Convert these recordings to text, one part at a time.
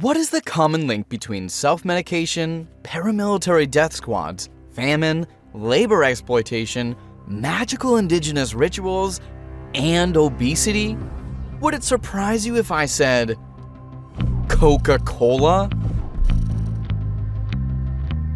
What is the common link between self-medication, paramilitary death squads, famine, labor exploitation, magical indigenous rituals, and obesity? Would it surprise you if I said Coca-Cola?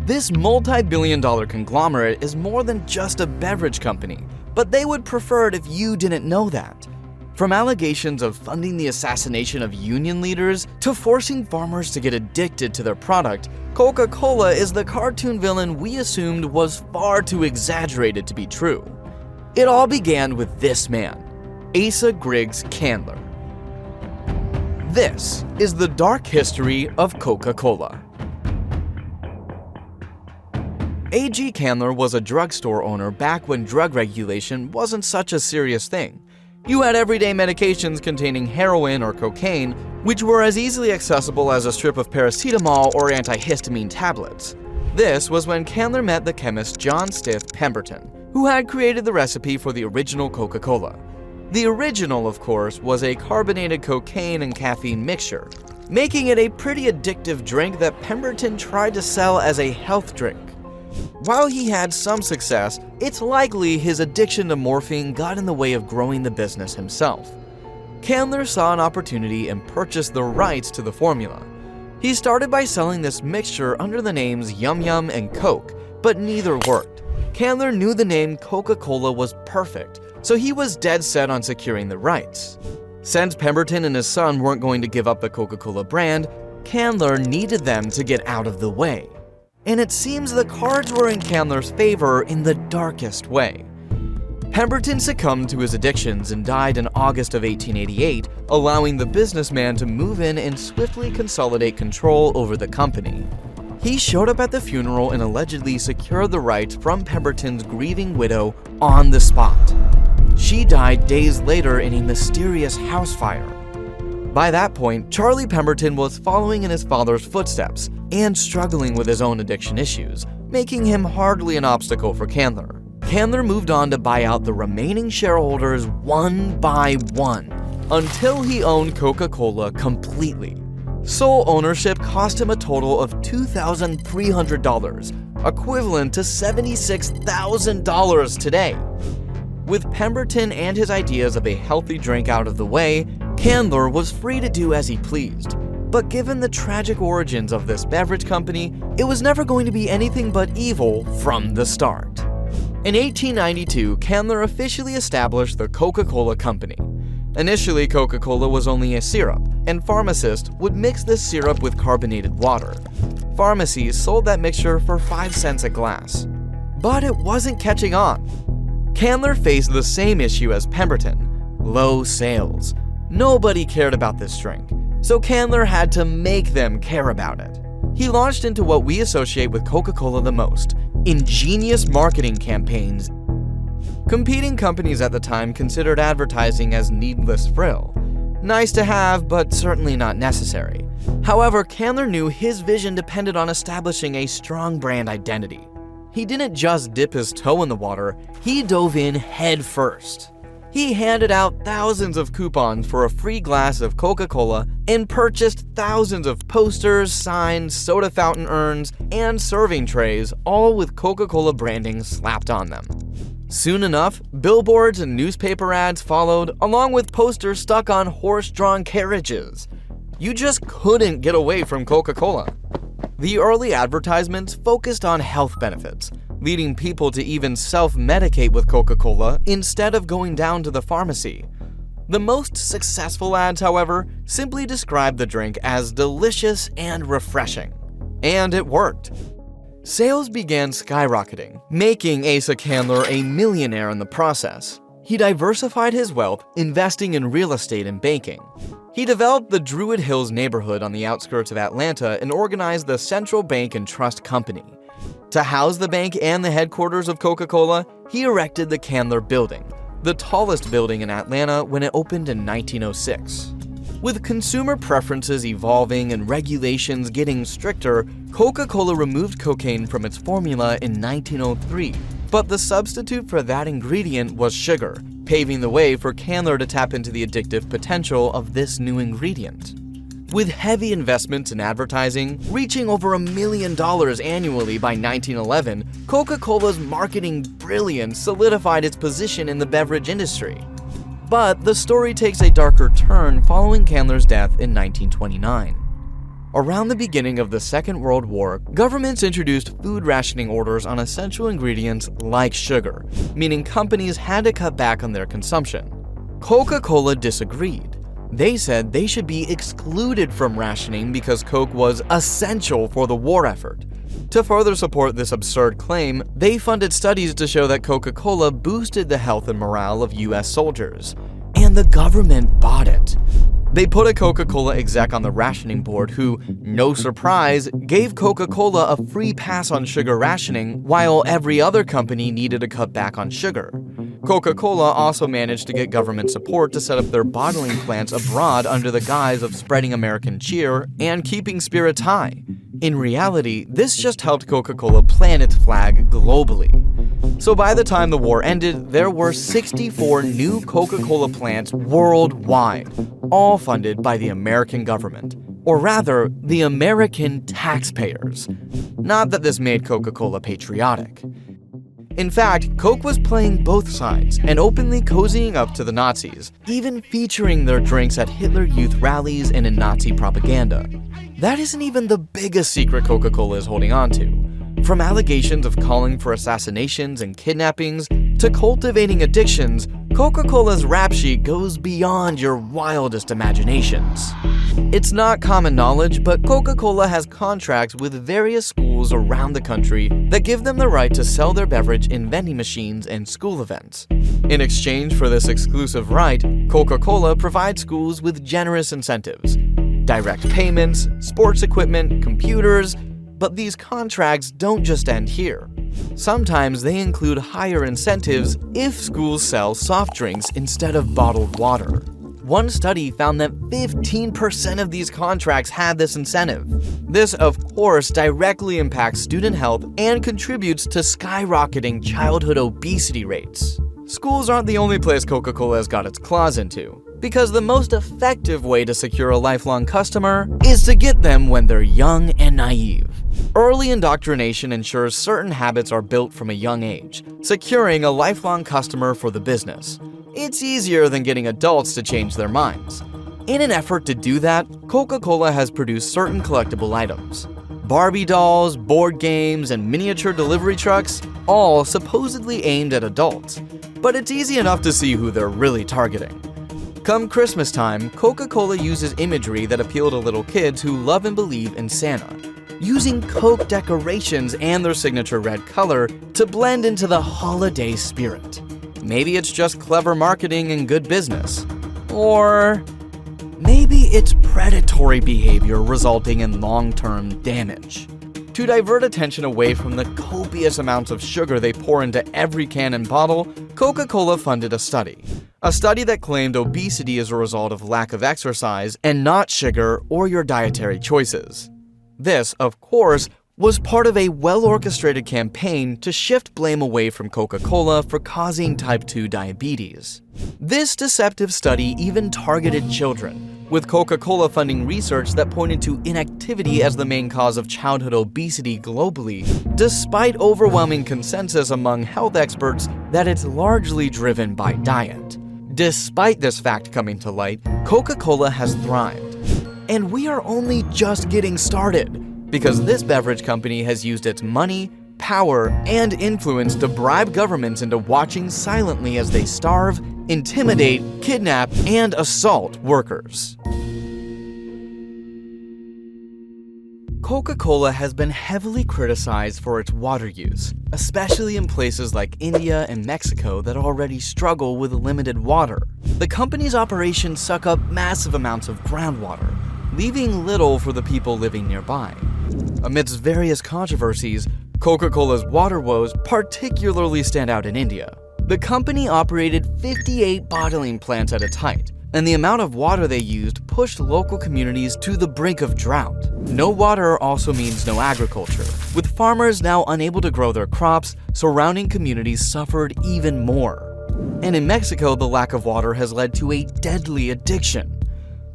This multi-billion-dollar conglomerate is more than just a beverage company, but they would prefer it if you didn't know that. From allegations of funding the assassination of union leaders to forcing farmers to get addicted to their product, Coca-Cola is the cartoon villain we assumed was far too exaggerated to be true. It all began with this man, Asa Griggs Candler. This is the dark history of Coca-Cola. A.G. Candler was a drugstore owner back when drug regulation wasn't such a serious thing. You had everyday medications containing heroin or cocaine, which were as easily accessible as a strip of paracetamol or antihistamine tablets. This was when Candler met the chemist John Stiff Pemberton, who had created the recipe for the original Coca-Cola. The original, of course, was a carbonated cocaine and caffeine mixture, making it a pretty addictive drink that Pemberton tried to sell as a health drink. While he had some success, it's likely his addiction to morphine got in the way of growing the business himself. Candler saw an opportunity and purchased the rights to the formula. He started by selling this mixture under the names Yum Yum and Coke, but neither worked. Candler knew the name Coca-Cola was perfect, so he was dead set on securing the rights. Since Pemberton and his son weren't going to give up the Coca-Cola brand, Candler needed them to get out of the way. And it seems the cards were in Candler's favor in the darkest way. Pemberton succumbed to his addictions and died in August of 1888, allowing the businessman to move in and swiftly consolidate control over the company. He showed up at the funeral and allegedly secured the rights from Pemberton's grieving widow on the spot. She died days later in a mysterious house fire. By that point, Charlie Pemberton was following in his father's footsteps and struggling with his own addiction issues, making him hardly an obstacle for Candler. Candler moved on to buy out the remaining shareholders one by one, until he owned Coca-Cola completely. Sole ownership cost him a total of $2,300, equivalent to $76,000 today. With Pemberton and his ideas of a healthy drink out of the way, Candler was free to do as he pleased. But given the tragic origins of this beverage company, it was never going to be anything but evil from the start. In 1892, Candler officially established the Coca-Cola Company. Initially, Coca-Cola was only a syrup, and pharmacists would mix this syrup with carbonated water. Pharmacies sold that mixture for 5 cents a glass. But it wasn't catching on. Candler faced the same issue as Pemberton: low sales. Nobody cared about this drink, so Candler had to make them care about it. He launched into what we associate with Coca-Cola the most: ingenious marketing campaigns. Competing companies at the time considered advertising as needless frill. Nice to have, but certainly not necessary. However, Candler knew his vision depended on establishing a strong brand identity. He didn't just dip his toe in the water, he dove in head first. He handed out thousands of coupons for a free glass of Coca-Cola and purchased thousands of posters, signs, soda fountain urns, and serving trays, all with Coca-Cola branding slapped on them. Soon enough, billboards and newspaper ads followed, along with posters stuck on horse-drawn carriages. You just couldn't get away from Coca-Cola. The early advertisements focused on health benefits, leading people to even self-medicate with Coca-Cola instead of going down to the pharmacy. The most successful ads, however, simply described the drink as delicious and refreshing. And it worked. Sales began skyrocketing, making Asa Candler a millionaire in the process. He diversified his wealth, investing in real estate and banking. He developed the Druid Hills neighborhood on the outskirts of Atlanta and organized the Central Bank and Trust Company. To house the bank and the headquarters of Coca-Cola, he erected the Candler Building, the tallest building in Atlanta when it opened in 1906. With consumer preferences evolving and regulations getting stricter, Coca-Cola removed cocaine from its formula in 1903, but the substitute for that ingredient was sugar, paving the way for Candler to tap into the addictive potential of this new ingredient. With heavy investments in advertising, reaching over $1 million annually by 1911, Coca-Cola's marketing brilliance solidified its position in the beverage industry. But the story takes a darker turn following Candler's death in 1929. Around the beginning of the Second World War, governments introduced food rationing orders on essential ingredients like sugar, meaning companies had to cut back on their consumption. Coca-Cola disagreed. They said they should be excluded from rationing because Coke was essential for the war effort. To further support this absurd claim, they funded studies to show that Coca-Cola boosted the health and morale of US soldiers. And the government bought it. They put a Coca-Cola exec on the rationing board who, no surprise, gave Coca-Cola a free pass on sugar rationing while every other company needed to cut back on sugar. Coca-Cola also managed to get government support to set up their bottling plants abroad under the guise of spreading American cheer and keeping spirits high. In reality, this just helped Coca-Cola plant its flag globally. So by the time the war ended, there were 64 new Coca-Cola plants worldwide, all funded by the American government. Or rather, the American taxpayers. Not that this made Coca-Cola patriotic. In fact, Coke was playing both sides and openly cozying up to the Nazis, even featuring their drinks at Hitler Youth rallies and in Nazi propaganda. That isn't even the biggest secret Coca-Cola is holding on to. From allegations of calling for assassinations and kidnappings to cultivating addictions, Coca-Cola's rap sheet goes beyond your wildest imaginations. It's not common knowledge, but Coca-Cola has contracts with various schools around the country that give them the right to sell their beverage in vending machines and school events. In exchange for this exclusive right, Coca-Cola provides schools with generous incentives, direct payments, sports equipment, computers. But these contracts don't just end here. Sometimes they include higher incentives if schools sell soft drinks instead of bottled water. One study found that 15% of these contracts had this incentive. This, of course, directly impacts student health and contributes to skyrocketing childhood obesity rates. Schools aren't the only place Coca-Cola has got its claws into, because the most effective way to secure a lifelong customer is to get them when they're young and naive. Early indoctrination ensures certain habits are built from a young age, securing a lifelong customer for the business. It's easier than getting adults to change their minds. In an effort to do that, Coca-Cola has produced certain collectible items. Barbie dolls, board games, and miniature delivery trucks, all supposedly aimed at adults. But it's easy enough to see who they're really targeting. Come Christmas time, Coca-Cola uses imagery that appeal to little kids who love and believe in Santa, using Coke decorations and their signature red color to blend into the holiday spirit. Maybe it's just clever marketing and good business. Or maybe it's predatory behavior resulting in long-term damage. To divert attention away from the copious amounts of sugar they pour into every can and bottle, Coca-Cola funded a study. A study that claimed obesity is a result of lack of exercise and not sugar or your dietary choices. This, of course, was part of a well-orchestrated campaign to shift blame away from Coca-Cola for causing type 2 diabetes. This deceptive study even targeted children, with Coca-Cola funding research that pointed to inactivity as the main cause of childhood obesity globally, despite overwhelming consensus among health experts that it's largely driven by diet. Despite this fact coming to light, Coca-Cola has thrived. And we are only just getting started, because this beverage company has used its money, power, and influence to bribe governments into watching silently as they starve, intimidate, kidnap, and assault workers. Coca-Cola has been heavily criticized for its water use, especially in places like India and Mexico that already struggle with limited water. The company's operations suck up massive amounts of groundwater, leaving little for the people living nearby. Amidst various controversies, Coca-Cola's water woes particularly stand out in India. The company operated 58 bottling plants at its height, and the amount of water they used pushed local communities to the brink of drought. No water also means no agriculture, with farmers now unable to grow their crops. Surrounding communities suffered even more. And in Mexico, the lack of water has led to a deadly addiction.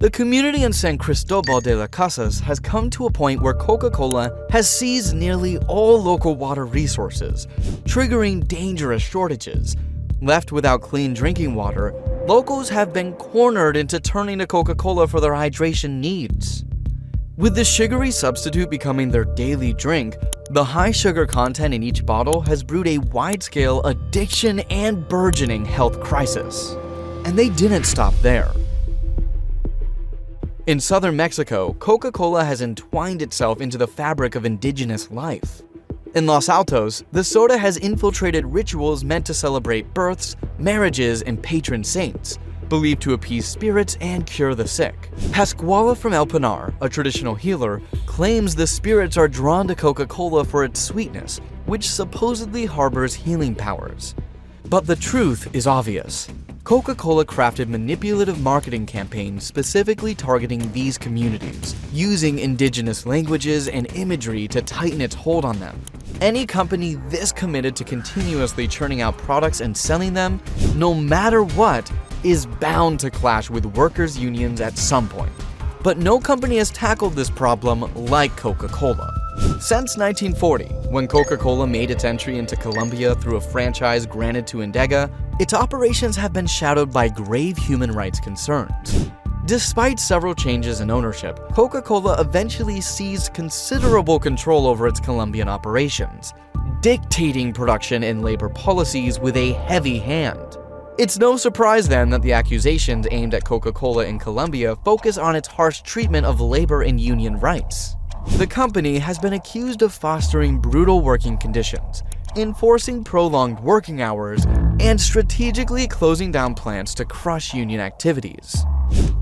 The community in San Cristobal de las Casas has come to a point where Coca-Cola has seized nearly all local water resources, triggering dangerous shortages. Left without clean drinking water, locals have been cornered into turning to Coca-Cola for their hydration needs. With the sugary substitute becoming their daily drink, the high sugar content in each bottle has brewed a wide-scale addiction and burgeoning health crisis. And they didn't stop there. In southern Mexico, Coca-Cola has entwined itself into the fabric of indigenous life. In Los Altos, the soda has infiltrated rituals meant to celebrate births, marriages, and patron saints, believed to appease spirits and cure the sick. Pascuala from El Pinar, a traditional healer, claims the spirits are drawn to Coca-Cola for its sweetness, which supposedly harbors healing powers. But the truth is obvious. Coca-Cola crafted manipulative marketing campaigns specifically targeting these communities, using indigenous languages and imagery to tighten its hold on them. Any company this committed to continuously churning out products and selling them, no matter what, is bound to clash with workers' unions at some point. But no company has tackled this problem like Coca-Cola. Since 1940, when Coca-Cola made its entry into Colombia through a franchise granted to Endega, its operations have been shadowed by grave human rights concerns. Despite several changes in ownership, Coca-Cola eventually seized considerable control over its Colombian operations, dictating production and labor policies with a heavy hand. It's no surprise then that the accusations aimed at Coca-Cola in Colombia focus on its harsh treatment of labor and union rights. The company has been accused of fostering brutal working conditions, enforcing prolonged working hours, and strategically closing down plants to crush union activities.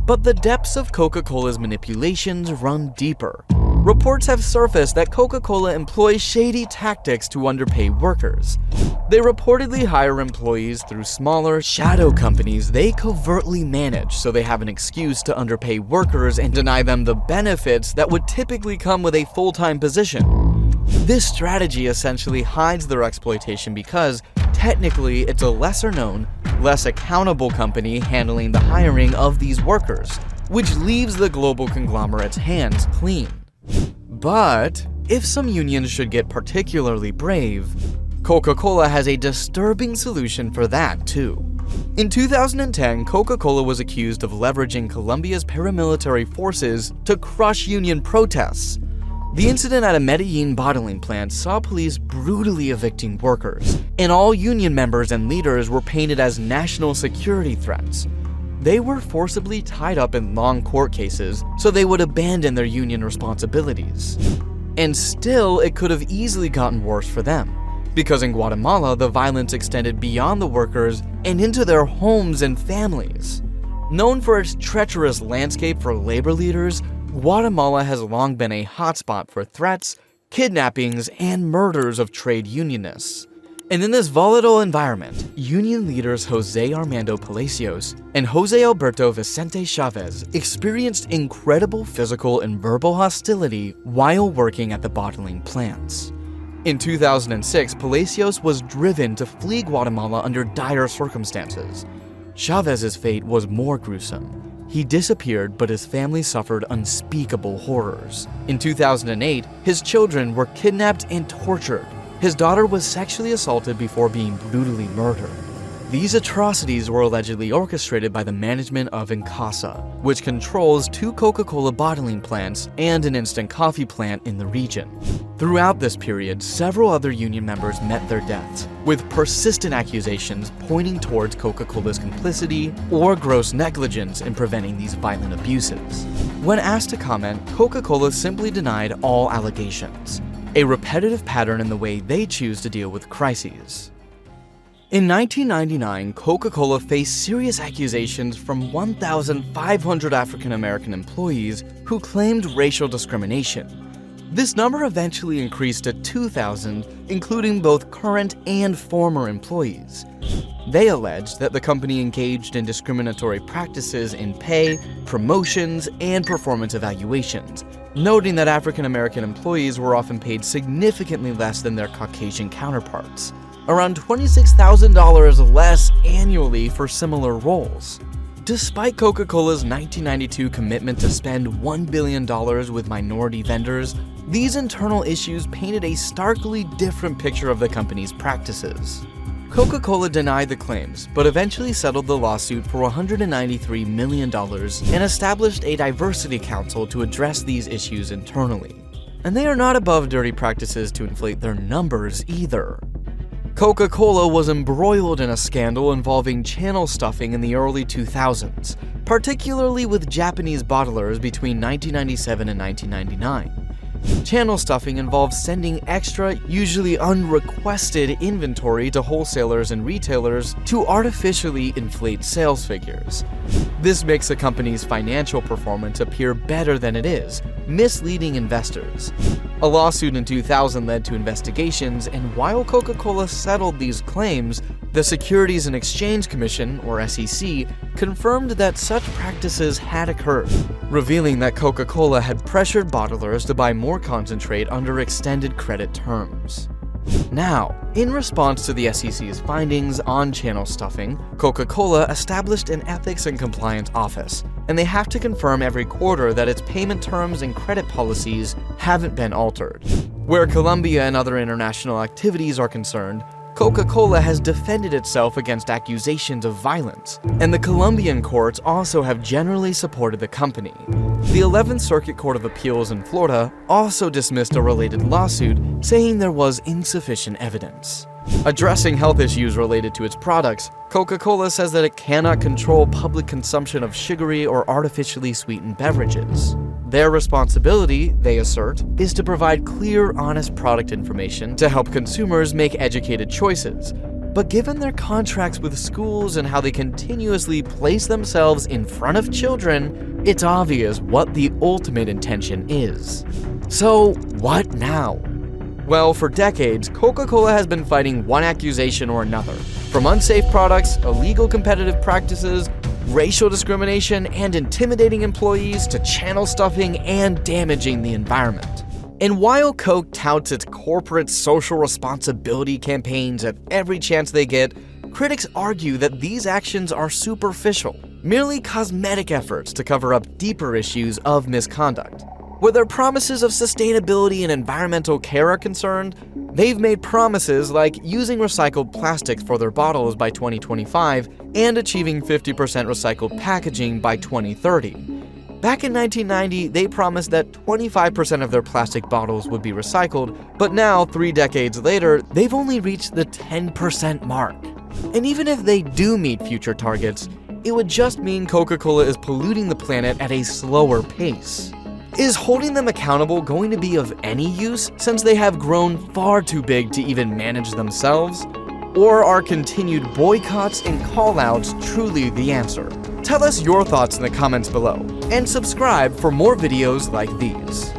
But the depths of Coca-Cola's manipulations run deeper. Reports have surfaced that Coca-Cola employs shady tactics to underpay workers. They reportedly hire employees through smaller, shadow companies they covertly manage so they have an excuse to underpay workers and deny them the benefits that would typically come with a full-time position. This strategy essentially hides their exploitation because, technically, it's a lesser-known, less accountable company handling the hiring of these workers, which leaves the global conglomerate's hands clean. But if some unions should get particularly brave, Coca-Cola has a disturbing solution for that too. In 2010, Coca-Cola was accused of leveraging Colombia's paramilitary forces to crush union protests. The incident at a Medellin bottling plant saw police brutally evicting workers, and all union members and leaders were painted as national security threats. They were forcibly tied up in long court cases so they would abandon their union responsibilities. And still, it could have easily gotten worse for them, because in Guatemala, the violence extended beyond the workers and into their homes and families. Known for its treacherous landscape for labor leaders, Guatemala has long been a hotspot for threats, kidnappings, and murders of trade unionists. And in this volatile environment, union leaders Jose Armando Palacios and Jose Alberto Vicente Chavez experienced incredible physical and verbal hostility while working at the bottling plants. In 2006, Palacios was driven to flee Guatemala under dire circumstances. Chavez's fate was more gruesome. He disappeared, but his family suffered unspeakable horrors. In 2008, his children were kidnapped and tortured. His daughter was sexually assaulted before being brutally murdered. These atrocities were allegedly orchestrated by the management of Incasa, which controls 2 Coca-Cola bottling plants and an instant coffee plant in the region. Throughout this period, several other union members met their deaths, with persistent accusations pointing towards Coca-Cola's complicity or gross negligence in preventing these violent abuses. When asked to comment, Coca-Cola simply denied all allegations, a repetitive pattern in the way they choose to deal with crises. In 1999, Coca-Cola faced serious accusations from 1,500 African-American employees who claimed racial discrimination. This number eventually increased to 2,000, including both current and former employees. They alleged that the company engaged in discriminatory practices in pay, promotions, and performance evaluations, noting that African-American employees were often paid significantly less than their Caucasian counterparts, around $26,000 less annually for similar roles. Despite Coca-Cola's 1992 commitment to spend $1 billion with minority vendors, these internal issues painted a starkly different picture of the company's practices. Coca-Cola denied the claims, but eventually settled the lawsuit for $193 million and established a diversity council to address these issues internally. And they are not above dirty practices to inflate their numbers either. Coca-Cola was embroiled in a scandal involving channel stuffing in the early 2000s, particularly with Japanese bottlers between 1997 and 1999. Channel stuffing involves sending extra, usually unrequested inventory to wholesalers and retailers to artificially inflate sales figures. This makes a company's financial performance appear better than it is, misleading investors. A lawsuit in 2000 led to investigations, and while Coca-Cola settled these claims, the Securities and Exchange Commission, or SEC, confirmed that such practices had occurred, revealing that Coca-Cola had pressured bottlers to buy more concentrate under extended credit terms. Now, in response to the SEC's findings on channel stuffing, Coca-Cola established an ethics and compliance office, and they have to confirm every quarter that its payment terms and credit policies haven't been altered. Where Colombia and other international activities are concerned, Coca-Cola has defended itself against accusations of violence, and the Colombian courts also have generally supported the company. The 11th Circuit Court of Appeals in Florida also dismissed a related lawsuit, saying there was insufficient evidence. Addressing health issues related to its products, Coca-Cola says that it cannot control public consumption of sugary or artificially sweetened beverages. Their responsibility, they assert, is to provide clear, honest product information to help consumers make educated choices. But given their contracts with schools and how they continuously place themselves in front of children, it's obvious what the ultimate intention is. So, what now? Well, for decades, Coca-Cola has been fighting one accusation or another, from unsafe products, illegal competitive practices, racial discrimination, and intimidating employees to channel stuffing and damaging the environment. And while Coke touts its corporate social responsibility campaigns at every chance they get, critics argue that these actions are superficial, merely cosmetic efforts to cover up deeper issues of misconduct. Where their promises of sustainability and environmental care are concerned, they've made promises like using recycled plastics for their bottles by 2025 and achieving 50% recycled packaging by 2030. Back in 1990, they promised that 25% of their plastic bottles would be recycled, but now, 3 decades later, they've only reached the 10% mark. And even if they do meet future targets, it would just mean Coca-Cola is polluting the planet at a slower pace. Is holding them accountable going to be of any use since they have grown far too big to even manage themselves? Or are continued boycotts and call-outs truly the answer? Tell us your thoughts in the comments below, and subscribe for more videos like these.